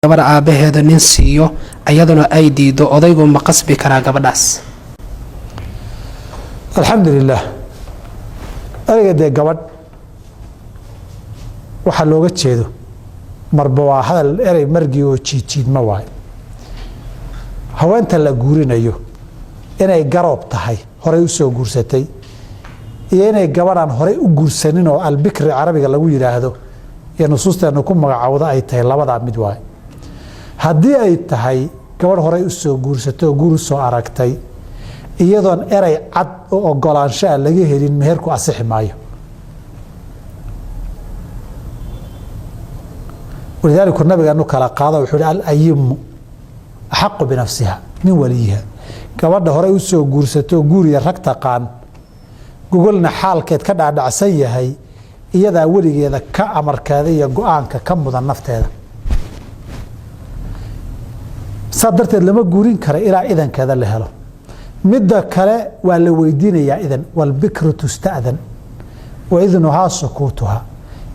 gabadha aabaheeda nin siiyo ayaduna ay diido odaygu ma qasbi karaa gabadhaas? alxamdulilah ariga dee gabadh waxaa looga jeedo marba waa hadal erey margii oo jiidjiidma waayo. haweenta la guurinayo inay garoob tahay horey u soo guursatay iyo inay gabadhaan horey u guursanin oo albikri carabiga lagu yidhaahdo iyo nusuusteenu ku magacaawda ay tahay labadaa mid waayo. haddii ay tahay gabadh horey u soo guursatay oo guur u soo aragtay iyadoon erey cad oo ogolaansho ah laga helin meherku asixi maayo. walidaalika nabigeenu kala qaado wuxuu hi alayimu axaqu binafsiha min waliyiha. gabadha horey u soo guursato guuriya rag taqaan gogolna xaalkeed ka dhaadhacsan yahay iyadaa weligeeda ka amarkeeda iyo go-aanka ka mudan nafteeda. saa darteed lama guurin kara ilaa idankeeda la helo. midda kale waa la weydiinayaa idan walbikru tusta'dan waidnuhaa sukuutuha.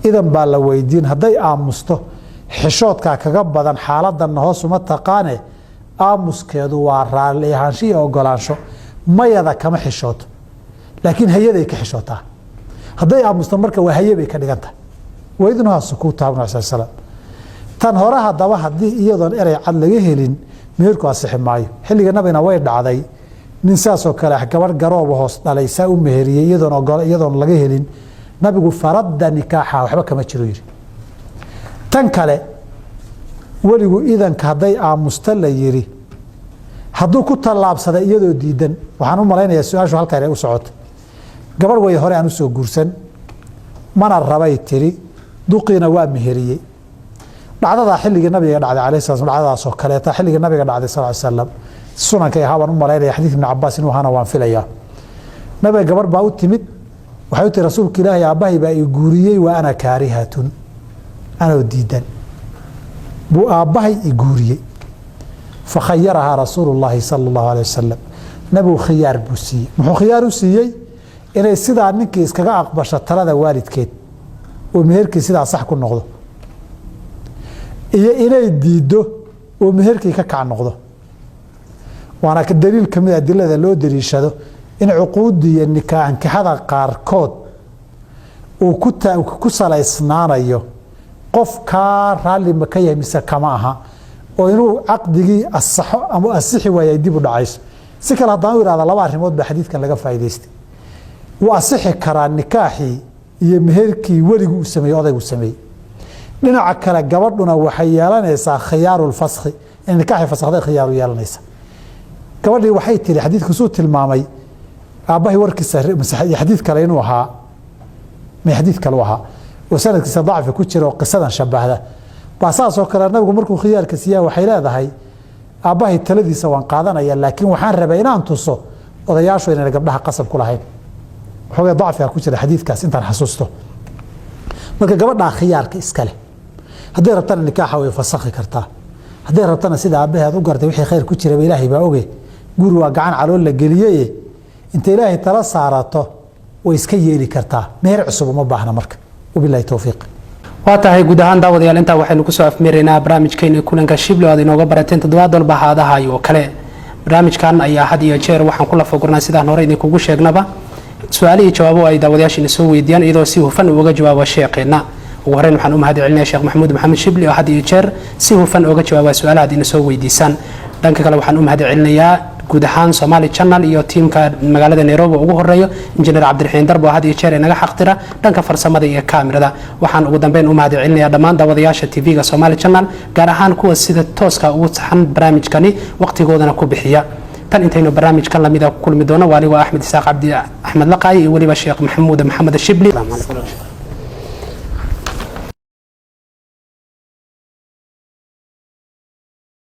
idan baa la weydiin. hadday aamusto xishoodkaa kaga badan xaaladanna hoos uma taqaane aamuskeedu waa raalli ahaansho iyo ogolaansho. mayada kama xishooto laakiin hayaday ka xishootaa. hadday aamusto marka waa haye bay ka dhigan tahay. waidnuhaa sukuutuha nabi sal slam. tan hore haddaba haddii iyadoon erey cad laga helin meherku asixi maayo. xilliga nabigana way dhacday nin saasoo kale ah gabadh garooba hoos dhalay saa u meheriyey iyadoon laga helin nabigu faradda nikaaxa waxba kama jiro yidhi. tan kale weligu idanka hadday aamusta la yidhi hadduu ku tallaabsaday iyadoo diidan waxaan u malaynayaa su-aashu halkaa inay u socoto. gabadh way hore aan u soo guursan mana rabay tiri duqiina waa meheriyey. dhacdadaa xilligii nabiga dhacday alayh sala dhacdadaasoo kaleeta xilligii nabiga dhacday sal slam sunanka ahaa baan u malaynaya xadiid ibni cabaas inuu ahaana waan filayaa. nabiga gabadh baa u timid waxay u tiri rasuulka ilaahay aabbahay baa i guuriyey wa ana kaarihatun anoo diidan buu aabbahay i guuriyey. fakhayarahaa rasuulu llaahi sala allahu alay wasalam. nabigu khiyaar buu siiyey. muxuu khiyaar u siiyey? inay sidaa ninkii iskaga aqbasho talada waalidkeed oo meherkii sidaa sax ku noqdo iyo inay diiddo oo meherkii ka kac noqdo. waana ka daliil ka mid adilada loo daliishado in cuquudda iyo nikaaxada qaarkood uu ku salaysnaanayo qof kaa raalli ma ka yahay mise kama aha oo inuu caqdigii asaxo ama asixi waayay dib u dhacayso. si kale haddaan u ihahda laba arrimood baa xadiidkan laga faa'idaystay. wuu asixi karaa nikaaxii iyo meherkii weligu uu sameeyey odaygu sameeyey. dhinaca kale gabadhuna waxay yeelanaysaa khiyaarulfaskhi in nikaaxii fasakhday khiyaaru yeelanaysa. gabadhii waxay tiri xadiidku suu tilmaamay aabbahay warkiisa xadiid kale inuu ahaa xadiid kale u ahaa oo sanadkiisa dacfi ku jira oo qisadan shabahda baa saasoo kale nabigu markuu khiyaarka siiyaa waxay leedahay aabbahay taladiisa waan qaadanaya laakiin waxaan rabay inaan tuso odayaashu inayna gabdhaha qasab ku lahayn. waxoogay dacfiga ku jira xadiidkaas intaan xasuusto. marka gabadhaa khiyaarka iska leh. hadday rabtana nikaaxa way fasakhi kartaa. hadday rabtana sida aabbaheed u gartay wixii khayr ku jiraba ilaahay baa oge. guri waa gacan calool la geliyey inta ilaahay tala saarato way iska yeeli kartaa. meher cusub uma baahna marka. wabillahi tawfiiq. waa tahay guud ahaan daawadayaal intaa waxaynu kusoo afmeeraynaa barnaamijkeena kulanka Shibli oo aad inooga barateen toddobaad walba haadaha iyo kale. barnaamijkan ayaa had iyo jeer waxaan kula fogaanaa sidaan hore idinkugu sheegnaba su'aalaha jawaabo ay daawadayaashiina soo weydiiyaan iyadoo si hufan uga jawaabo sheeqeena. ugu horreyn waxaan u mahadcelinayaa Sheekh Maxamuud Maxamed Shibli oo had iyo jeer si hufan uga jawaaba su'aalaha aad soo weydiisaan. dhanka kale waxaan u mahadcelinayaa guud ahaan Somali Channel iyo tiimka magaalada Nairobi ugu horeeyo Engineer Cabdiraxiin Darbo had iyo jeer inaga xaqtira dhanka farsamada iyo kaamirada. waxaan ugu dambeyn u mahadcelinayaa dhammaan daawadayaasha TV-ga Somali Channel gaar ahaan kuwa sida tooska ugu saxan barnaamijkani waqtigoodana ku bixiya. tan intaynu barnaamijkan lamida ku kulmi doono waa aniga Axmed Isaaq Cabdi Axmed Laqay iyo waliba Sheekh Maxamuud Maxamed Shibli.